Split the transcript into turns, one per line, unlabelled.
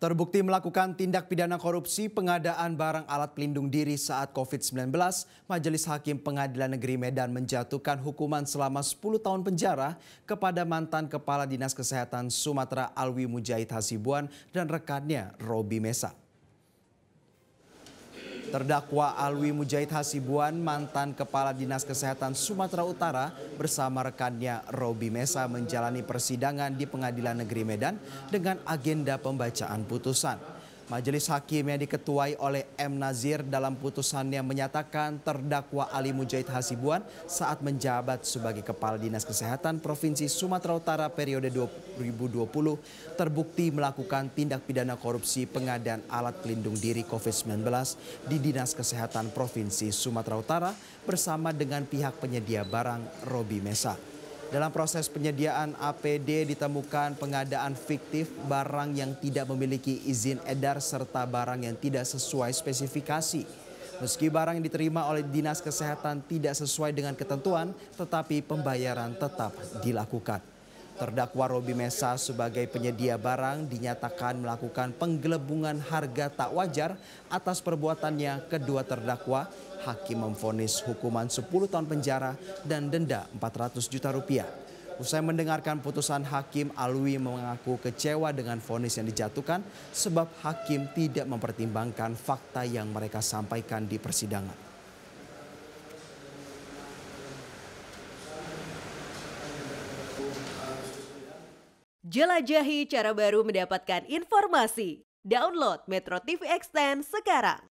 Terbukti melakukan tindak pidana korupsi pengadaan barang alat pelindung diri saat COVID-19, Majelis Hakim Pengadilan Negeri Medan menjatuhkan hukuman selama 10 tahun penjara kepada mantan Kepala Dinas Kesehatan Sumatera Alwi Mujahid Hasibuan dan rekannya Robi Mesa. Terdakwa Alwi Mujahid Hasibuan, mantan Kepala Dinas Kesehatan Sumatera Utara bersama rekannya Robi Mesa menjalani persidangan di Pengadilan Negeri Medan dengan agenda pembacaan putusan. Majelis Hakim yang diketuai oleh M. Nazir dalam putusannya menyatakan terdakwa Ali Mujahid Hasibuan saat menjabat sebagai Kepala Dinas Kesehatan Provinsi Sumatera Utara periode 2020 terbukti melakukan tindak pidana korupsi pengadaan alat pelindung diri COVID-19 di Dinas Kesehatan Provinsi Sumatera Utara bersama dengan pihak penyedia barang Robi Mesa. Dalam proses penyediaan APD ditemukan pengadaan fiktif barang yang tidak memiliki izin edar serta barang yang tidak sesuai spesifikasi. Meski barang yang diterima oleh Dinas Kesehatan tidak sesuai dengan ketentuan, tetapi pembayaran tetap dilakukan. Terdakwa Robi Mesa sebagai penyedia barang dinyatakan melakukan penggelembungan harga tak wajar atas perbuatannya. Kedua terdakwa, hakim memvonis hukuman 10 tahun penjara dan denda 400 juta rupiah. Usai mendengarkan putusan hakim, Alwi mengaku kecewa dengan vonis yang dijatuhkan sebab hakim tidak mempertimbangkan fakta yang mereka sampaikan di persidangan.
Jelajahi cara baru mendapatkan informasi. Download Metro TV Extend sekarang.